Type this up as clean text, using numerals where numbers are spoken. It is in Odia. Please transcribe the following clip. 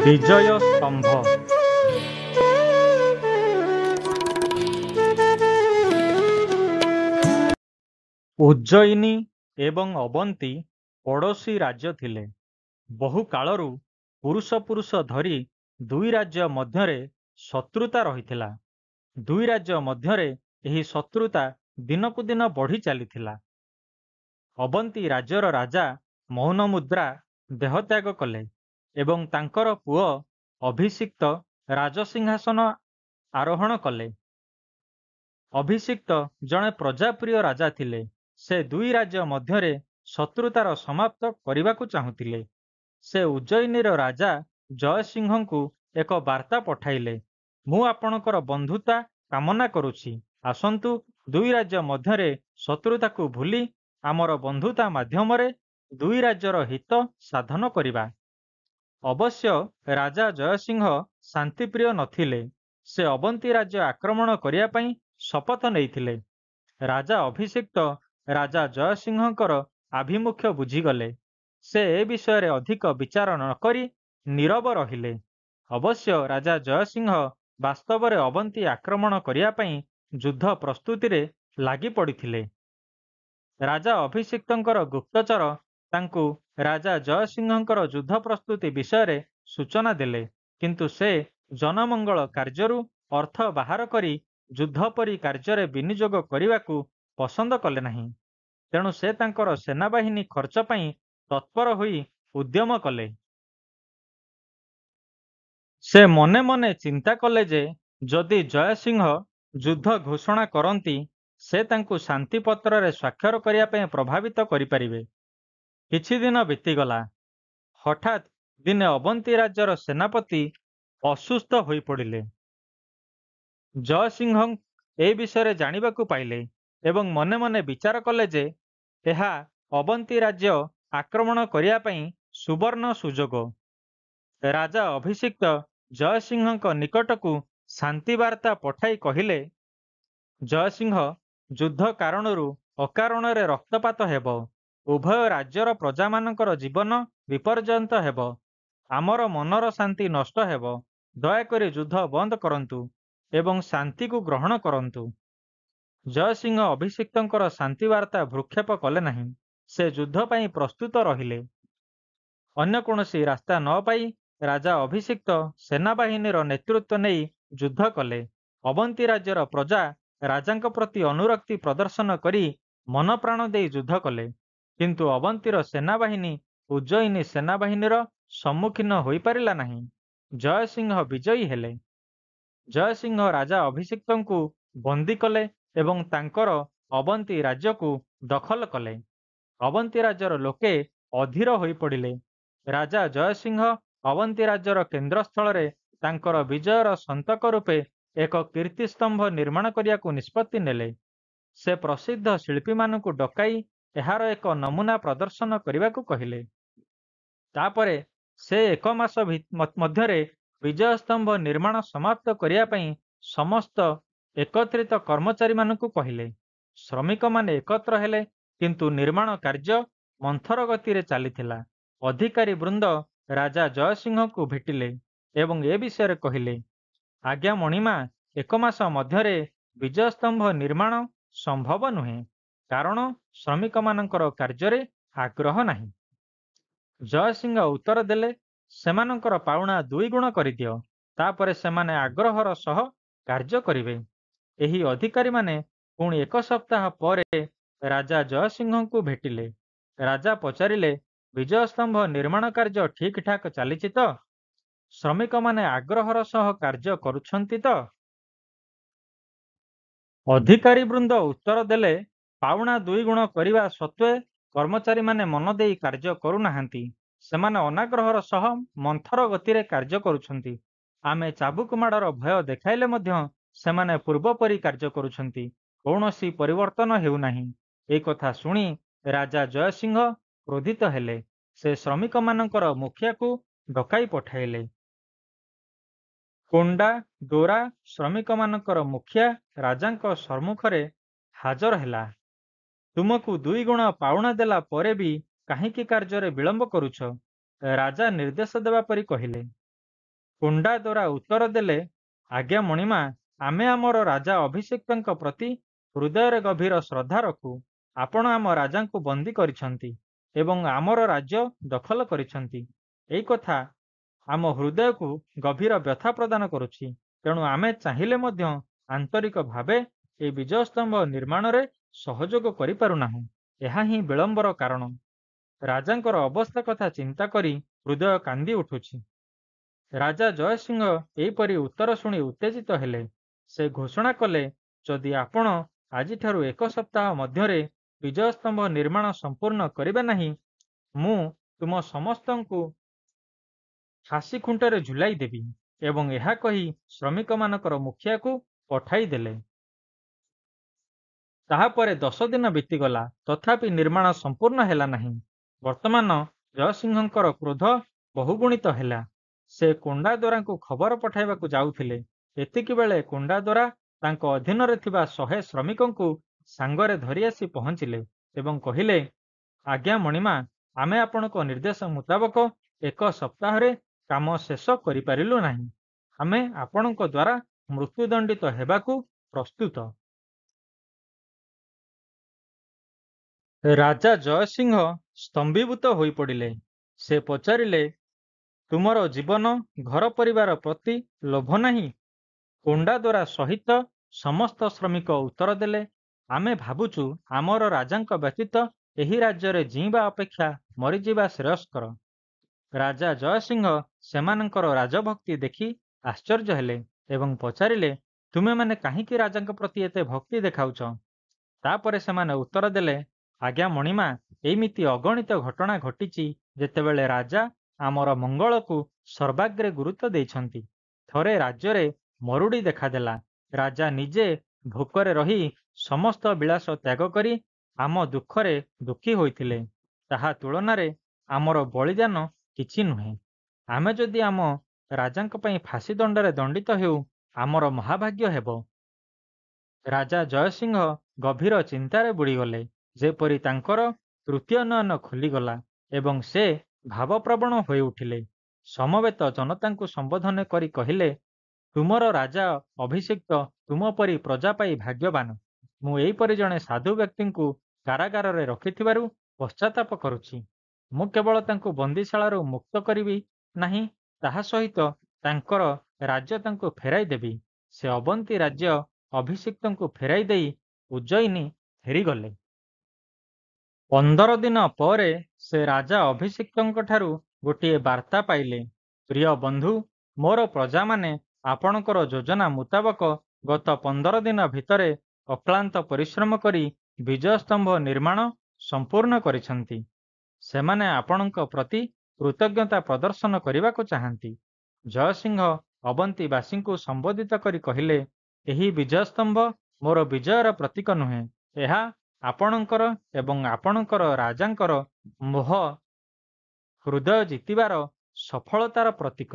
ବିଜୟ ସ୍ତମ୍ଭ। ଉଜ୍ଜୟିନୀ ଏବଂ ଅବନ୍ତୀ ପଡ଼ୋଶୀ ରାଜ୍ୟ ଥିଲେ। ବହୁ କାଳରୁ ପୁରୁଷ ଧରି ଦୁଇ ରାଜ୍ୟ ମଧ୍ୟରେ ଶତ୍ରୁତା ରହିଥିଲା। ଦୁଇ ରାଜ୍ୟ ମଧ୍ୟରେ ଏହି ଶତ୍ରୁତା ଦିନକୁ ଦିନ ବଢ଼ି ଚାଲିଥିଲା। ଅବନ୍ତୀ ରାଜ୍ୟର ରାଜା ମୌନମୁଦ୍ରା ଦେହତ୍ୟାଗ କଲେ ଏବଂ ତାଙ୍କର ପୁଅ ଅଭିଷିକ୍ତ ରାଜସିଂହାସନ ଆରୋହଣ କଲେ। ଅଭିଷିକ୍ତ ଜଣେ ପ୍ରଜାପ୍ରିୟ ରାଜା ଥିଲେ। ସେ ଦୁଇ ରାଜ୍ୟ ମଧ୍ୟରେ ଶତ୍ରୁତାର ସମାପ୍ତ କରିବାକୁ ଚାହୁଁଥିଲେ। ସେ ଉଜ୍ଜୟିନୀର ରାଜା ଜୟସିଂହଙ୍କୁ ଏକ ବାର୍ତ୍ତା ପଠାଇଲେ, ମୁଁ ଆପଣଙ୍କର ବନ୍ଧୁତା କାମନା କରୁଛି। ଆସନ୍ତୁ ଦୁଇ ରାଜ୍ୟ ମଧ୍ୟରେ ଶତ୍ରୁତାକୁ ଭୁଲି ଆମର ବନ୍ଧୁତା ମାଧ୍ୟମରେ ଦୁଇ ରାଜ୍ୟର ହିତ ସାଧନ କରିବା। ଅବଶ୍ୟ ରାଜା ଜୟସିଂହ ଶାନ୍ତିପ୍ରିୟ ନଥିଲେ। ସେ ଅବନ୍ତୀ ରାଜ୍ୟ ଆକ୍ରମଣ କରିବା ପାଇଁ ଶପଥ ନେଇଥିଲେ। ରାଜା ଅଭିଷିକ୍ତ ରାଜା ଜୟସିଂହଙ୍କର ଆଭିମୁଖ୍ୟ ବୁଝିଗଲେ। ସେ ଏ ବିଷୟରେ ଅଧିକ ବିଚାର ନକରି ନୀରବ ରହିଲେ। ଅବଶ୍ୟ ରାଜା ଜୟସିଂହ ବାସ୍ତବରେ ଅବନ୍ତୀ ଆକ୍ରମଣ କରିବା ପାଇଁ ଯୁଦ୍ଧ ପ୍ରସ୍ତୁତିରେ ଲାଗି ପଡ଼ିଥିଲେ। ରାଜା ଅଭିଷିକ୍ତଙ୍କର ଗୁପ୍ତଚର ତାଙ୍କୁ ରାଜା ଜୟସିଂହଙ୍କର ଯୁଦ୍ଧ ପ୍ରସ୍ତୁତି ବିଷୟରେ ସୂଚନା ଦେଲେ, କିନ୍ତୁ ସେ ଜନମଙ୍ଗଳ କାର୍ଯ୍ୟରୁ ଅର୍ଥ ବାହାର କରି ଯୁଦ୍ଧ ପରି କାର୍ଯ୍ୟରେ ବିନିଯୋଗ କରିବାକୁ ପସନ୍ଦ କଲେ ନାହିଁ। ତେଣୁ ସେ ତାଙ୍କର ସେନାବାହିନୀ ଖର୍ଚ୍ଚ ପାଇଁ ତତ୍ପର ହୋଇ ଉଦ୍ୟମ କଲେ। ସେ ମନେ ମନେ ଚିନ୍ତା କଲେ ଯେ ଯଦି ଜୟସିଂହ ଯୁଦ୍ଧ ଘୋଷଣା କରନ୍ତି, ସେ ତାଙ୍କୁ ଶାନ୍ତିପତ୍ରରେ ସ୍ୱାକ୍ଷର କରିବା ପାଇଁ ପ୍ରଭାବିତ କରିପାରିବେ। କିଛି ଦିନ ବିତିଗଲା। ହଠାତ୍ ଦିନେ ଅବନ୍ତୀ ରାଜ୍ୟର ସେନାପତି ଅସୁସ୍ଥ ହୋଇପଡ଼ିଲେ। ଜୟସିଂହ ଏ ବିଷୟରେ ଜାଣିବାକୁ ପାଇଲେ ଏବଂ ମନେ ମନେ ବିଚାର କଲେ ଯେ ଏହା ଅବନ୍ତୀ ରାଜ୍ୟ ଆକ୍ରମଣ କରିବା ପାଇଁ ସୁବର୍ଣ୍ଣ ସୁଯୋଗ। ରାଜା ଅଭିଷିକ୍ତ ଜୟସିଂହଙ୍କ ନିକଟକୁ ଶାନ୍ତି ବାର୍ତ୍ତା ପଠାଇ କହିଲେ, ଜୟସିଂହ, ଯୁଦ୍ଧ କାରଣରୁ ଅକାରଣରେ ରକ୍ତପାତ ହେବ। ଉଭୟ ରାଜ୍ୟର ପ୍ରଜାମାନଙ୍କର ଜୀବନ ବିପର୍ଯ୍ୟନ୍ତ ହେବ। ଆମର ମନର ଶାନ୍ତି ନଷ୍ଟ ହେବ। ଦୟାକରି ଯୁଦ୍ଧ ବନ୍ଦ କରନ୍ତୁ ଏବଂ ଶାନ୍ତିକୁ ଗ୍ରହଣ କରନ୍ତୁ। ଜୟସିଂହ ଅଭିଷିକ୍ତଙ୍କର ଶାନ୍ତି ବାର୍ତ୍ତା ଭ୍ରୂକ୍ଷେପ କଲେ ନାହିଁ। ସେ ଯୁଦ୍ଧ ପାଇଁ ପ୍ରସ୍ତୁତ ରହିଲେ। ଅନ୍ୟ କୌଣସି ରାସ୍ତା ନ ପାଇ ରାଜା ଅଭିଷିକ୍ତ ସେନାବାହିନୀର ନେତୃତ୍ୱ ନେଇ ଯୁଦ୍ଧ କଲେ। ଅବନ୍ତୀ ରାଜ୍ୟର ପ୍ରଜା ରାଜାଙ୍କ ପ୍ରତି ଅନୁରକ୍ତି ପ୍ରଦର୍ଶନ କରି ମନପ୍ରାଣ ଦେଇ ଯୁଦ୍ଧ କଲେ, କିନ୍ତୁ ଅବନ୍ତୀର ସେନାବାହିନୀ ଉଜ୍ଜୟିନୀ ସେନାବାହିନୀର ସମ୍ମୁଖୀନ ହୋଇପାରିଲା ନାହିଁ। ଜୟସିଂହ ବିଜୟୀ ହେଲେ। ଜୟସିଂହ ରାଜା ଅଭିଷିକ୍ତଙ୍କୁ ବନ୍ଦୀ କଲେ ଏବଂ ତାଙ୍କର ଅବନ୍ତୀ ରାଜ୍ୟକୁ ଦଖଲ କଲେ। ଅବନ୍ତୀ ରାଜ୍ୟର ଲୋକେ ଅଧୀର ହୋଇପଡ଼ିଲେ। ରାଜା ଜୟସିଂହ ଅବନ୍ତୀ ରାଜ୍ୟର କେନ୍ଦ୍ରସ୍ଥଳରେ ତାଙ୍କର ବିଜୟର ସନ୍ତକ ରୂପେ ଏକ କୀର୍ତ୍ତିସ୍ତମ୍ଭ ନିର୍ମାଣ କରିବାକୁ ନିଷ୍ପତ୍ତି ନେଲେ। ସେ ପ୍ରସିଦ୍ଧ ଶିଳ୍ପୀମାନଙ୍କୁ ଡକାଇ ଏହାର ଏକ ନମୁନା ପ୍ରଦର୍ଶନ କରିବାକୁ କହିଲେ। ତାପରେ ସେ 1 ମାସ ମଧ୍ୟରେ ବିଜୟସ୍ତମ୍ଭ ନିର୍ମାଣ ସମାପ୍ତ କରିବା ପାଇଁ ସମସ୍ତ ଏକତ୍ରିତ କର୍ମଚାରୀମାନଙ୍କୁ କହିଲେ। ଶ୍ରମିକମାନେ ଏକତ୍ର ହେଲେ, କିନ୍ତୁ ନିର୍ମାଣ କାର୍ଯ୍ୟ ମନ୍ଥର ଗତିରେ ଚାଲିଥିଲା। ଅଧିକାରୀ ବୃନ୍ଦ ରାଜା ଜୟସିଂହଙ୍କୁ ଭେଟିଲେ ଏବଂ ଏ ବିଷୟରେ କହିଲେ, ଆଜ୍ଞା ମଣିମା, 1 ମାସ ମଧ୍ୟରେ ବିଜୟସ୍ତମ୍ଭ ନିର୍ମାଣ ସମ୍ଭବ ନୁହେଁ, କାରଣ ଶ୍ରମିକମାନଙ୍କର କାର୍ଯ୍ୟରେ ଆଗ୍ରହ ନାହିଁ। ଜୟସିଂହ ଉତ୍ତର ଦେଲେ, ସେମାନଙ୍କର ପାଉଣା 2 ଗୁଣ କରିଦିଅ, ତାପରେ ସେମାନେ ଆଗ୍ରହର ସହ କାର୍ଯ୍ୟ କରିବେ। ଏହି ଅଧିକାରୀମାନେ ପୁଣି 1 ସପ୍ତାହ ପରେ ରାଜା ଜୟସିଂହଙ୍କୁ ଭେଟିଲେ। ରାଜା ପଚାରିଲେ, ବିଜୟସ୍ତମ୍ଭ ନିର୍ମାଣ କାର୍ଯ୍ୟ ଠିକ୍ ଠାକ୍ ଚାଲିଛି ତ? ଶ୍ରମିକମାନେ ଆଗ୍ରହର ସହ କାର୍ଯ୍ୟ କରୁଛନ୍ତି ତ? ଅଧିକାରୀ ବୃନ୍ଦ ଉତ୍ତର ଦେଲେ, ପାଉଣା 2 ଗୁଣ କରିବା ସତ୍ତ୍ୱେ କର୍ମଚାରୀମାନେ ମନ ଦେଇ କାର୍ଯ୍ୟ କରୁନାହାନ୍ତି। ସେମାନେ ଅନାଗ୍ରହର ସହ ମନ୍ଥର ଗତିରେ କାର୍ଯ୍ୟ କରୁଛନ୍ତି। ଆମେ ଚାବୁକ ମାଡ଼ର ଭୟ ଦେଖାଇଲେ ମଧ୍ୟ ସେମାନେ ପୂର୍ବପରି କାର୍ଯ୍ୟ କରୁଛନ୍ତି। କୌଣସି ପରିବର୍ତ୍ତନ ହେଉନାହିଁ। ଏ କଥା ଶୁଣି ରାଜା ଜୟସିଂହ କ୍ରୋଧିତ ହେଲେ। ସେ ଶ୍ରମିକମାନଙ୍କର ମୁଖିଆକୁ ଡକାଇ ପଠାଇଲେ। କୋଣ୍ଡା ଡୋରା ଶ୍ରମିକମାନଙ୍କର ମୁଖିଆ ରାଜାଙ୍କ ସମ୍ମୁଖରେ ହାଜର ହେଲା। ତୁମକୁ 2 ଗୁଣ ପାଉଣା ଦେଲା ପରେ ବି କାହିଁକି କାର୍ଯ୍ୟରେ ବିଳମ୍ବ କରୁଛ? ରାଜା ନିର୍ଦ୍ଦେଶ ଦେବା ପରି କହିଲେ। କୁଣ୍ଡାଦୋରା ଉତ୍ତର ଦେଲେ, ଆଜ୍ଞା ମଣିମା, ଆମେ ଆମର ରାଜା ଅଭିଷିକ୍ତଙ୍କ ପ୍ରତି ହୃଦୟରେ ଗଭୀର ଶ୍ରଦ୍ଧା ରଖୁ। ଆପଣ ଆମ ରାଜାଙ୍କୁ ବନ୍ଦୀ କରିଛନ୍ତି ଏବଂ ଆମର ରାଜ୍ୟ ଦଖଲ କରିଛନ୍ତି। ଏଇ କଥା ଆମ ହୃଦୟକୁ ଗଭୀର ବ୍ୟଥା ପ୍ରଦାନ କରୁଛି। ତେଣୁ ଆମେ ଚାହିଁଲେ ମଧ୍ୟ ଆନ୍ତରିକ ଭାବେ ଏହି ବିଜୟସ୍ତମ୍ଭ ନିର୍ମାଣରେ ସହଯୋଗ କରିପାରୁନାହୁଁ। ଏହା ହିଁ ବିଳମ୍ବର କାରଣ। ରାଜାଙ୍କର ଅବସ୍ଥା କଥା ଚିନ୍ତା କରି ହୃଦୟ କାନ୍ଦି ଉଠୁଛି। ରାଜା ଜୟସିଂହ ଏହିପରି ଉତ୍ତର ଶୁଣି ଉତ୍ତେଜିତ ହେଲେ। ସେ ଘୋଷଣା କଲେ, ଯଦି ଆପଣ ଆଜିଠାରୁ 1 ସପ୍ତାହ ମଧ୍ୟରେ ବିଜୟସ୍ତମ୍ଭ ନିର୍ମାଣ ସମ୍ପୂର୍ଣ୍ଣ କରିବେ ନାହିଁ, ମୁଁ ତୁମ ସମସ୍ତଙ୍କୁ ଫାଶୀ ଖୁଣ୍ଟରେ ଝୁଲାଇ ଦେବି। ଏବଂ ଏହା କହି ଶ୍ରମିକମାନଙ୍କର ମୁଖିଆକୁ ପଠାଇ ଦେଲେ। ତାହାପରେ 10 ଦିନ ବିତିଗଲା, ତଥାପି ନିର୍ମାଣ ସମ୍ପୂର୍ଣ୍ଣ ହେଲା ନାହିଁ। ବର୍ତ୍ତମାନ ଜୟସିଂହଙ୍କର କ୍ରୋଧ ବହୁଗୁଣିତ ହେଲା। ସେ କୁଣ୍ଡାଦୋରାଙ୍କୁ ଖବର ପଠାଇବାକୁ ଯାଉଥିଲେ। ଏତିକିବେଳେ କୁଣ୍ଡାଦୋରା ତାଙ୍କ ଅଧୀନରେ ଥିବା 100 ଶ୍ରମିକଙ୍କୁ ସାଙ୍ଗରେ ଧରି ଆସି ପହଞ୍ଚିଲେ ଏବଂ କହିଲେ, ଆଜ୍ଞା ମଣିମା, ଆମେ ଆପଣଙ୍କ ନିର୍ଦ୍ଦେଶ ମୁତାବକ 1 ସପ୍ତାହରେ କାମ ଶେଷ କରିପାରିଲୁ ନାହିଁ। ଆମେ ଆପଣଙ୍କ ଦ୍ୱାରା ମୃତ୍ୟୁଦଣ୍ଡିତ ହେବାକୁ ପ୍ରସ୍ତୁତ। ରାଜା ଜୟସିଂହ ସ୍ତମ୍ଭୀଭୂତ ହୋଇପଡ଼ିଲେ। ସେ ପଚାରିଲେ, ତୁମର ଜୀବନ ଘର ପରିବାର ପ୍ରତି ଲୋଭ ନାହିଁ? କୁଣ୍ଡାଦୋରା ସହିତ ସମସ୍ତ ଶ୍ରମିକ ଉତ୍ତର ଦେଲେ, ଆମେ ଭାବୁଛୁ ଆମର ରାଜାଙ୍କ ବ୍ୟତୀତ ଏହି ରାଜ୍ୟରେ ଜୀଇଁବା ଅପେକ୍ଷା ମରିଯିବା ଶ୍ରେୟସ୍କର। ରାଜା ଜୟସିଂହ ସେମାନଙ୍କର ରାଜଭକ୍ତି ଦେଖି ଆଶ୍ଚର୍ଯ୍ୟ ହେଲେ ଏବଂ ପଚାରିଲେ, ତୁମେମାନେ କାହିଁକି ରାଜାଙ୍କ ପ୍ରତି ଏତେ ଭକ୍ତି ଦେଖାଉଛ? ତାପରେ ସେମାନେ ଉତ୍ତର ଦେଲେ, ଆଜ୍ଞା ମଣିମା, ଏମିତି ଅଗଣିତ ଘଟଣା ଘଟିଛି ଯେତେବେଳେ ରାଜା ଆମର ମଙ୍ଗଳକୁ ସର୍ବାଗ୍ରେ ଗୁରୁତ୍ୱ ଦେଇଛନ୍ତି। ଥରେ ରାଜ୍ୟରେ ମରୁଡ଼ି ଦେଖାଦେଲା। ରାଜା ନିଜେ ଭୋକରେ ରହି ସମସ୍ତ ବିଳାସ ତ୍ୟାଗ କରି ଆମ ଦୁଃଖରେ ଦୁଃଖୀ ହୋଇଥିଲେ। ତାହା ତୁଳନାରେ ଆମର ବଳିଦାନ କିଛି ନୁହେଁ। ଆମେ ଯଦି ଆମ ରାଜାଙ୍କ ପାଇଁ ଫାଶୀ ଦଣ୍ଡରେ ଦଣ୍ଡିତ ହେଉ, ଆମର ମହାଭାଗ୍ୟ ହେବ। ରାଜା ଜୟସିଂହ ଗଭୀର ଚିନ୍ତାରେ ବୁଡ଼ିଗଲେ। ଯେପରି ତାଙ୍କର ତୃତୀୟ ନୟନ ଖୋଲିଗଲା ଏବଂ ସେ ଭାବପ୍ରବଣ ହୋଇଉଠିଲେ। ସମବେତ ଜନତାଙ୍କୁ ସମ୍ବୋଧନ କରି କହିଲେ, ତୁମର ରାଜା ଅଭିଷିକ୍ତ ତୁମ ପରି ପ୍ରଜା ପାଇ ଭାଗ୍ୟବାନ। ମୁଁ ଏହିପରି ଜଣେ ସାଧୁ ବ୍ୟକ୍ତିଙ୍କୁ କାରାଗାରରେ ରଖିଥିବାରୁ ପଶ୍ଚାତାପ କରୁଛି। ମୁଁ କେବଳ ତାଙ୍କୁ ବନ୍ଦୀଶାଳାରୁ ମୁକ୍ତ କରିବି ନାହିଁ, ତାହା ସହିତ ତାଙ୍କର ରାଜ୍ୟ ତାଙ୍କୁ ଫେରାଇ ଦେବି। ସେ ଅବନ୍ତୀ ରାଜ୍ୟ ଅଭିଷିକ୍ତଙ୍କୁ ଫେରାଇ ଦେଇ ଉଜ୍ଜୟିନୀ ଫେରିଗଲେ। 15 ଦିନ ପରେ ସେ ରାଜା ଅଭିଷିକ୍ତଙ୍କଠାରୁ ଗୋଟିଏ ବାର୍ତ୍ତା ପାଇଲେ, ପ୍ରିୟ ବନ୍ଧୁ, ମୋର ପ୍ରଜାମାନେ ଆପଣଙ୍କର ଯୋଜନା ମୁତାବକ ଗତ 15 ଦିନ ଭିତରେ ଅକ୍ଳାନ୍ତ ପରିଶ୍ରମ କରି ବିଜୟସ୍ତମ୍ଭ ନିର୍ମାଣ ସମ୍ପୂର୍ଣ୍ଣ କରିଛନ୍ତି। ସେମାନେ ଆପଣଙ୍କ ପ୍ରତି କୃତଜ୍ଞତା ପ୍ରଦର୍ଶନ କରିବାକୁ ଚାହାନ୍ତି। ଜୟସିଂହ ଅବନ୍ତୀବାସୀଙ୍କୁ ସମ୍ବୋଧିତ କରି କହିଲେ, ଏହି ବିଜୟସ୍ତମ୍ଭ ମୋର ବିଜୟର ପ୍ରତୀକ ନୁହେଁ, ଏହା ଆପଣଙ୍କର ଏବଂ ଆପଣଙ୍କର ରାଜାଙ୍କର ମୋହ ହୃଦୟ ଜିତିବାର ସଫଳତାର ପ୍ରତୀକ।